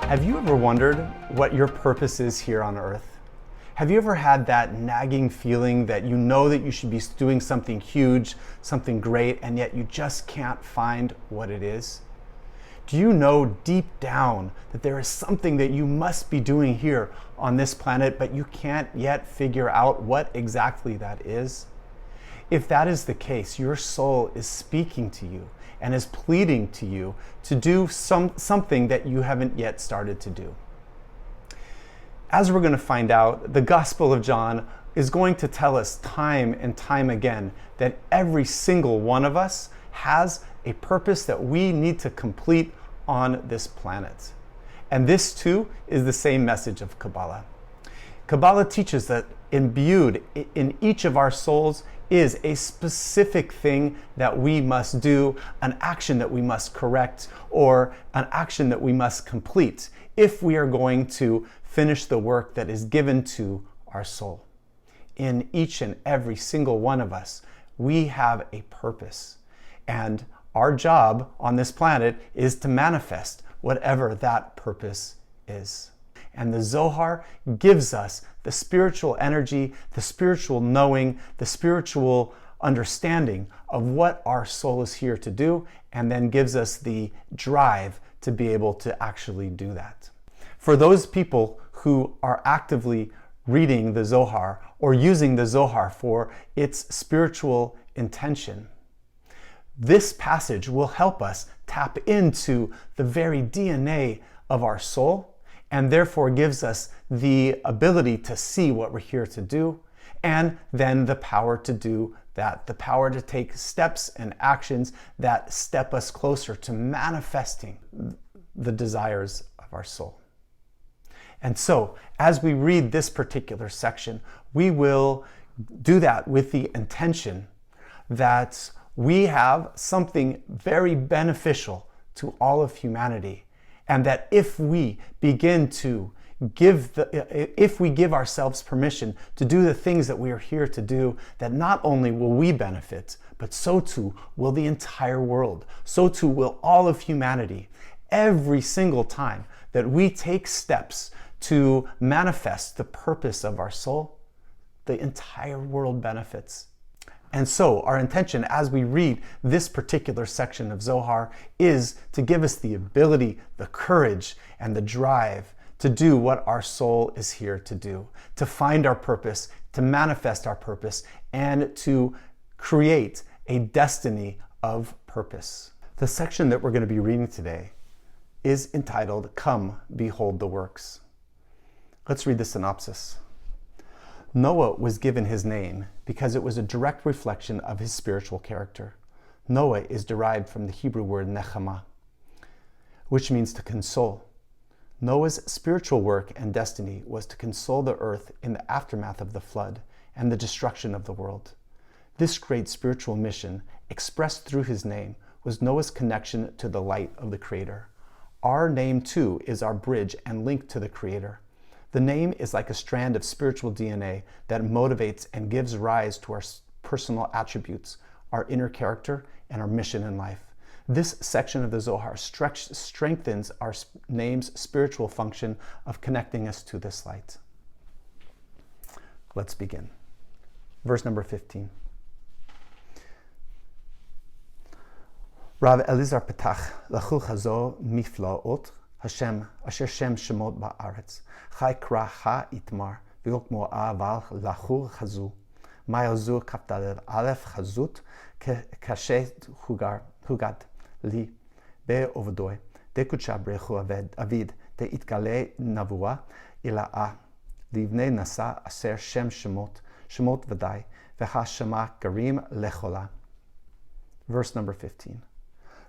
Have you ever wondered what your purpose is here on earth? Have you ever had that nagging feeling that you know that you should be doing something huge, something great, and yet you just can't find what it is? Do you know deep down that there is something that you must be doing here on this planet, but you can't yet figure out what exactly that is? If that is the case, your soul is speaking to you and is pleading to you to do something that you haven't yet started to do. As we're going to find out, the Gospel of John is going to tell us time and time again that every single one of us has a purpose that we need to complete on this planet. And this too is the same message of Kabbalah. Kabbalah teaches that imbued in each of our souls is a specific thing that we must do, an action that we must correct, or an action that we must complete if we are going to finish the work that is given to our soul. In each and every single one of us, we have a purpose. And our job on this planet is to manifest whatever that purpose is. And the Zohar gives us the spiritual energy, the spiritual knowing, the spiritual understanding of what our soul is here to do, and then gives us the drive to be able to actually do that. For those people who are actively reading the Zohar or using the Zohar for its spiritual intention, this passage will help us tap into the very DNA of our soul, and therefore gives us the ability to see what we're here to do, and then the power to do that, the power to take steps and actions that step us closer to manifesting the desires of our soul. And so, as we read this particular section, we will do that with the intention that we have something very beneficial to all of humanity. And that if we begin to if we give ourselves permission to do the things that we are here to do, that not only will we benefit, but so too will the entire world. So too will all of humanity. Every single time that we take steps to manifest the purpose of our soul, the entire world benefits. And so our intention as we read this particular section of Zohar is to give us the ability, the courage, and the drive to do what our soul is here to do, to find our purpose, to manifest our purpose, and to create a destiny of purpose. The section that we're going to be reading today is entitled, Come, Behold the Works. Let's read the synopsis. Noah was given his name because it was a direct reflection of his spiritual character. Noah is derived from the Hebrew word nechama, which means to console. Noah's spiritual work and destiny was to console the earth in the aftermath of the flood and the destruction of the world. This great spiritual mission, expressed through his name, was Noah's connection to the light of the Creator. Our name, too, is our bridge and link to the Creator. The name is like a strand of spiritual DNA that motivates and gives rise to our personal attributes, our inner character, and our mission in life. This section of the Zohar strengthens our name's spiritual function of connecting us to this light. Let's begin. Verse number 15. Rav Elizar Petach Lachul Chazo Miflaot Hashem Asher Shem Shemot Ba'aretz Chai Kracha Itmar V'Yokmo Aval Lachul Chazu Mayazu Kaptaler Aleph Chazut Kashet Hugad Li Be Ovodoy Dekucha Brechu Avid Te Itkale Navua Ila'a Livnei Nasa Aser Shem Shemot Vadai V'Hashema Karim Lechola. Verse number 15.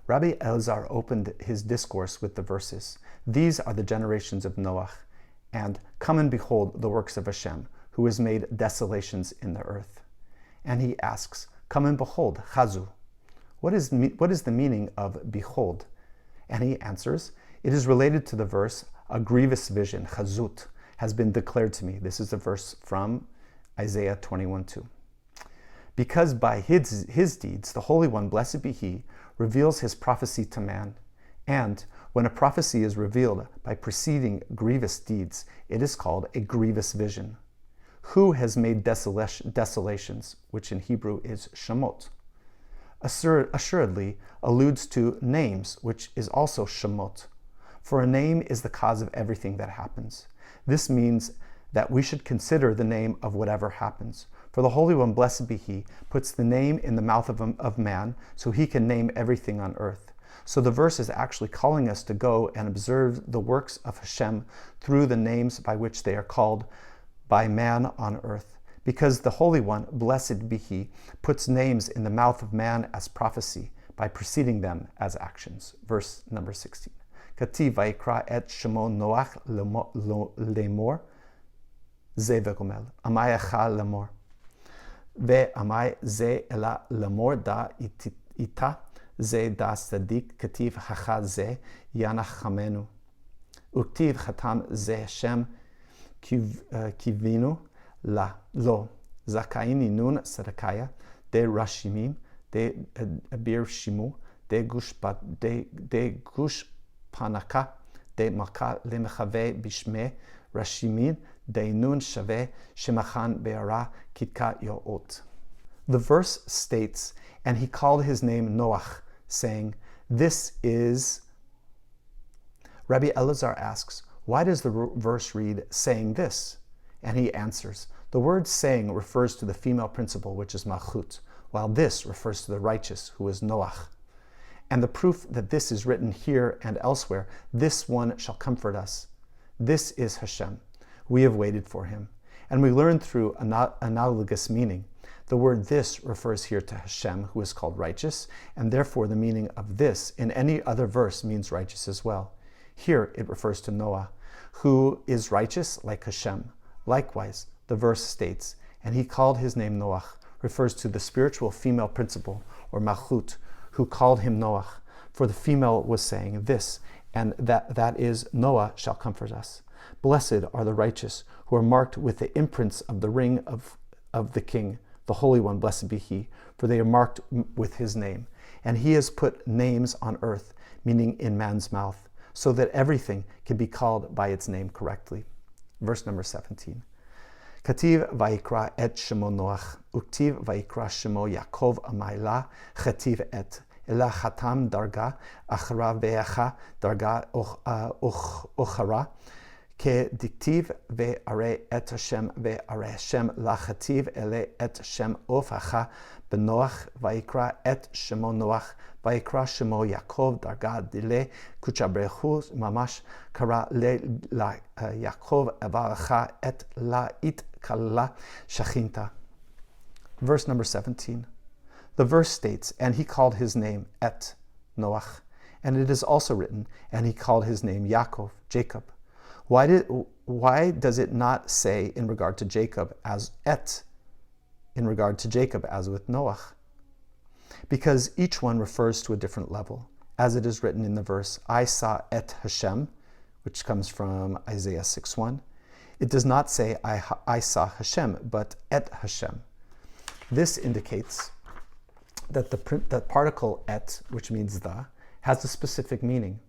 Rabbi Elazar opened his discourse with the verses, These are the generations of Noach, and come and behold the works of Hashem, who has made desolations in the earth. And he asks, Come and behold, Chazu. What is the meaning of behold? And he answers, It is related to the verse, A grievous vision, Chazut, has been declared to me. This is a verse from Isaiah 21:2. Because by his deeds, the Holy One, blessed be he, reveals his prophecy to man, And when a prophecy is revealed by preceding grievous deeds, it is called a grievous vision. Who has made desolations, which in Hebrew is shamot? Assuredly alludes to names, which is also shamot. For a name is the cause of everything that happens. This means that we should consider the name of whatever happens. For the Holy One, blessed be He, puts the name in the mouth of man, so He can name everything on earth. So the verse is actually calling us to go and observe the works of Hashem through the names by which they are called by man on earth. Because the Holy One, blessed be He, puts names in the mouth of man as prophecy by preceding them as actions. Verse number 16. Kativ vayikra et shemo Noach lemor ze vegomel. Amai echa lemor. Ve amai ze ela lemor da ita. Ze da sadik kativ hacha ze yanach chamenu. Uktiv chatam ze Hashem kivinu la lo. Zakaini nun sadakaya de rashimim de abir shimu de gush panaka de maka lemechave bishme rashimin de nun shave shemachan be'ara kitka yo'ot. The verse states, and he called his name Noach, saying, this is... Rabbi Elazar asks, why does the verse read, saying this? And he answers, the word saying refers to the female principle, which is malchut, while this refers to the righteous, who is Noach. And the proof that this is written here and elsewhere, this one shall comfort us. This is Hashem. We have waited for him. And we learn through analogous meaning. The word this refers here to Hashem, who is called righteous, and therefore the meaning of this in any other verse means righteous as well. Here it refers to Noah, who is righteous like Hashem. Likewise, the verse states, and he called his name Noach, refers to the spiritual female principle, or malchut, who called him Noach. For the female was saying this, and that is, Noah shall comfort us. Blessed are the righteous, who are marked with the imprints of the ring of the King, the Holy One, blessed be He, for they are marked with His name. And He has put names on earth, meaning in man's mouth, so that everything can be called by its name correctly. Verse number 17. Kativ vayikra et shemo Noach, uktiv vayikra shemo Yaakov amayla, chativ et, ela chatam darga, achara ve'acha darga ochara, ke diktiv ve'are et Hashem ve'are Hashem lachativ ele et Hashem ofacha benoach vayikra et shemo Noach vayikra shemo Yaakov darga dile kuchabrechu mamash kara le la Yaakov avaracha et la it kala shachinta. Verse number 17. The verse states, and he called his name et Noach, and it is also written, and he called his name Yaakov, Jacob. Why does it not say in regard to Jacob as et, in regard to Jacob as with Noach? Because each one refers to a different level. As it is written in the verse, I saw et Hashem, which comes from Isaiah 6:1. It does not say I saw Hashem, but et Hashem. This indicates that the particle et, which means the, has a specific meaning.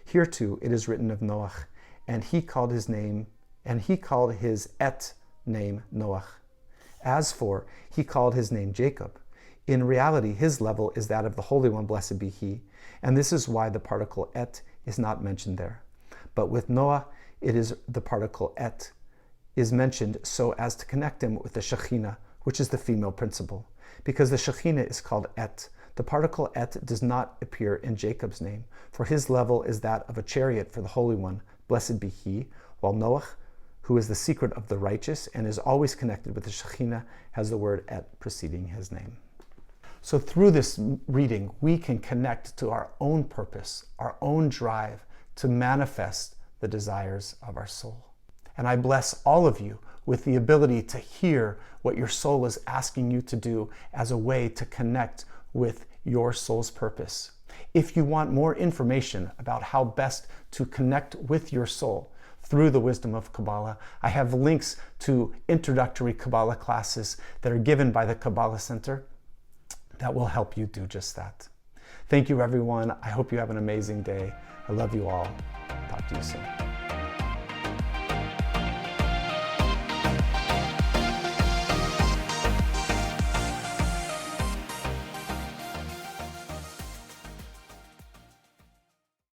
Here too, it is written of Noach, and he called his et name Noach. As for, he called his name Jacob. In reality, his level is that of the Holy One, blessed be He, and this is why the particle et is not mentioned there. But with Noah, it is the particle et is mentioned so as to connect him with the Shekhinah, which is the female principle. Because the Shekhinah is called et, the particle et does not appear in Jacob's name, for his level is that of a chariot for the Holy One, blessed be He, while Noach, who is the secret of the righteous and is always connected with the Shekhinah, has the word et preceding his name. So through this reading, we can connect to our own purpose, our own drive to manifest the desires of our soul. And I bless all of you with the ability to hear what your soul is asking you to do as a way to connect with your soul's purpose. If you want more information about how best to connect with your soul through the wisdom of Kabbalah, I have links to introductory Kabbalah classes that are given by the Kabbalah Center that will help you do just that. Thank you, everyone. I hope you have an amazing day. I love you all. Talk to you soon.